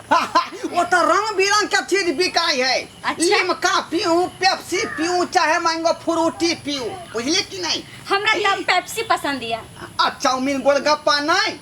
वो तो रंग बिरंग का चीज बिकाई है। अच्छा। लिमका पीऊं, पेप्सी पीऊं, चाहे मैंगो फ्रूटी पीऊं, बुझलिए कि नहीं? हमरा तो पेप्सी पसंद है। चाउमीन गोलगप्पा नहीं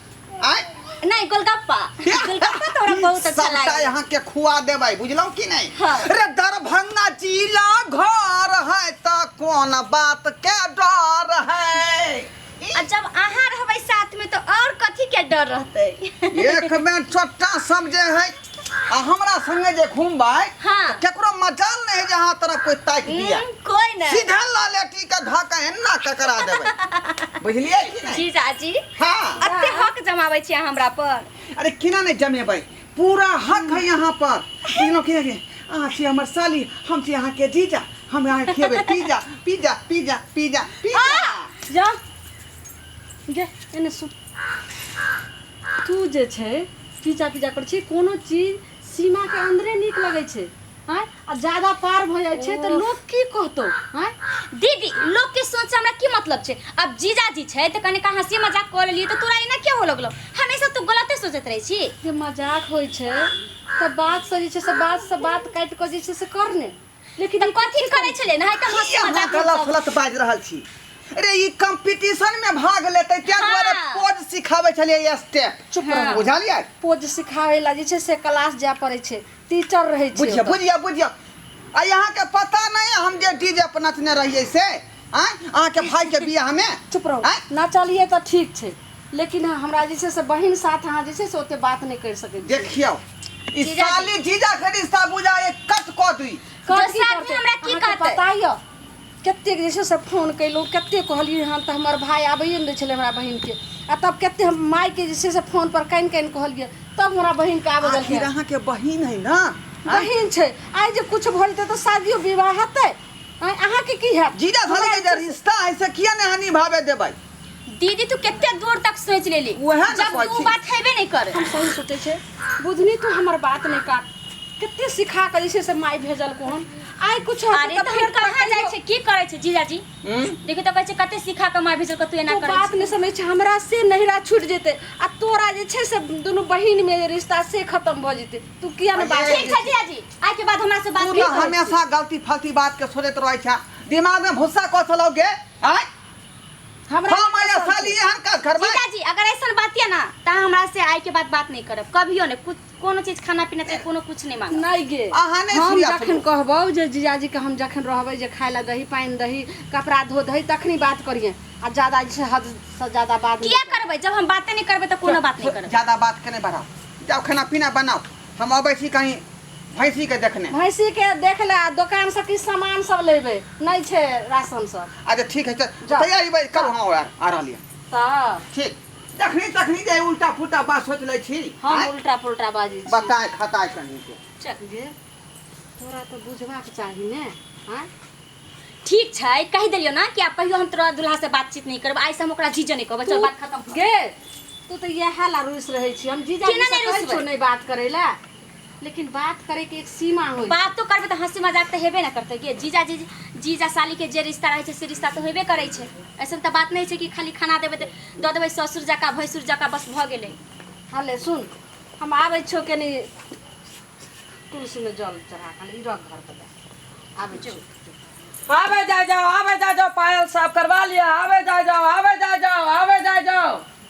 आय नहीं गोलगप्पा गोलगप्पा तोरा बहुत अच्छा सबटा लागे। यहाँ के खुआ देबै, बुझलौ कि नहीं? हाँ। अरे दरभंगा जिला घर है तो कौन बात के डर है? आ जब अहाँ रहबै साथ में तो और कथी के डर रहते? एक में छोटा समझे है आ हमरा संगे जे घूमबै हाँ। तो केकरो मजाल नहीं है जहाँ तरफ कोई ताक दिया, कोई नहीं। सीधा लालेटी का धक्का एन्ना ककरा देबै, बुझलिए कि नहीं? जीजाजी हाँ। अते हक जमाबै छी हमरा पर। अरे किना नहीं जमेबै, पूरा हक है यहाँ पर। बुझलौ कि नहीं? अहाँ छी हमर साली, हम छी अहाँ के जीजा, हम अहाँ खेबै pizza pizza pizza pizza pizza. जा गे एने सुन, तू जे छै पिज्जा पिज्जा करै छी, कोनो चीज सीमा के अंदरे नीक लगै छै। हाँ आ ज्यादा पार भ जाइ छै तो लोग की कहतो? हाँ दीदी लोग के सोच हमरा की मतलब छै? अब जीजाजी छै तो कने का हंसी मजाक कर लिए तो तोरा एना क्या हो लगलो? हमेशा तू गलते सोचत रही छी। जे मजाक होइ छै त बात से जे छै से बात काट के जे छै से करने, लेकिन तो कथी करे छले ना? है त हंसी यहाँ मजाक गलत गलत बाज रहल छी। अरे ई कंपटीशन में भाग लेते त्या द्वारा हाँ। पोज सिखाबै छलिए ये स्टेप। चुप हाँ। रह। बुझलिए? पोज सिखावे ला जे छै से क्लास जाय पड़ै छै, टीचर रहै छै बुझिए ओतऽ। बुझिए बुझिए आ यहाँ के पता नहीं हम जे डीजे पर नचने रहिए से अहाँ के भाई के बियाह में। चुप रहो। आँय? नचलिए तो ठीक छै, लेकिन हमरा जे छै से बहिन साथ अहाँ जे छै से ओते बात नहीं कर सकै छी। देखियो ई जीजा साली जीजा के रिश्ता बुझा एक कट कट दी। कथी जो साथ में करतै? हमरा की अहाँके कहतै? पता यऽ कतेक जे छै से फोन कैलहुँ, कतेक कहलियै हन तऽ हमर भाय आबैए नहि छलै हमरा बहिनके, आ तब कते हम मायके जे छै से फोन पर कानि कानि कहलियै तब हमरा बहिनके आबे आखिर देलकै। अहाँ के बहिन है ना? बहिन छै, आइ जे कुछ भऽ जेतै तऽ शादियो विवाह हेतै। अहाँके की हैत? जीजा साली के जे रिश्ता है से किया नहीं निभावे देबै? दीदी तू कितने दूर तक सोच लेली, वहे न जब सोची। तू बात हेबे नहीं करे। हम सही सोचै छै, बुझनी तू हमर बात नहीं काट, कते सिखा के जे छै से माय भेजल को हम आइ कुछ अरे तो फिर कहाँ जाय छै, की करे छै जीजाजी? देखि तो कहै छै कते सिखा के माय भेजल क तू एना तो करे बात छै। नहीं समझ छै, हमरा से नहिरा छूट जेतै आ तोरा जे छै से दुनू बहिन में जे रिश्ता से खत्म भ जेतै। तू किया ने बात? ठीक छै जीजाजी, आइ के बाद हमरा से बात तू नहीं तो करे। हमेशा गलती फलती बात के सोचत रहै छै, दिमाग में भुस्सा कसलोगे। आय हमरा हम आया साली एहन काज करबै? जीजाजी अगर ऐसा बात है ना तो हमरा से आइ के बाद बात नहीं करब कभियो नहीं। कुछ कोनो चीज खाना पीना चाहे कोनो कुछ नहीं मांगब। नहीं गे, अहाँ नहीं हम सुनिया जखन कहबौ जे जीजाजी के हम जखन रहबै जे खाय ला दही पानी दही कपड़ा धो दही तखनी बात करिए, आ ज्यादा जे हद से ज्यादा बात किया करबै? जब हम बातें नहीं करबै तो कोनो बात नहीं करब। ज्यादा बात के नहीं बढ़ाओ, जाओ खाना पीना बनाओ, हम अबै छी कहीं भैंसी के देखने। भैंसी के देख ले, दुकान से की सामान सब लेबै, नहीं छै राशन सब अच्छा ठीक है, जाओ। तैयारी करू हम आ रहलिए। त ठीक जखनी तखनी जे उल्टा पुल्टा बात सोच लै छी। हम आँय? उल्टा पुल्टा बाजी छी। बताए खताए कहीं के। चल गे, तोरा तो बुझबाक चाही ने। हां ठीक छै, कह देलियो ना कि आप कहियो हम तोरा दुल्हा से बातचीत नहीं करब, आइ से हम ओकरा जीजे नहीं कहबै। चल बात खत्म। गे तू तो यह ला रुस रहै छी, हम जीजा केना से नहीं कहै रुसबै? छौ नहीं बात करै ला, लेकिन बात करे के एक सीमा होय। बात तो करबै तो हंसी मजाक तो हेबे ना करते के। जीजा साली के जे रिश्ता रहे छै से रिश्ता तो हेबे करे छै। ऐसा तो बात नहीं छै कि खाली खाना देबै तो दऽ देबै ससुर जका भैंसुर जका बस भ गेलै। हाले सुन, हम आबै छौ कनी तुलसी में जल चढ़ा के रख घर पर आबै छौ। आवे जा जाओ पायल साफ करवा लिया। आवे जा जाओ आवे जा जाओ आवे जा जाओ।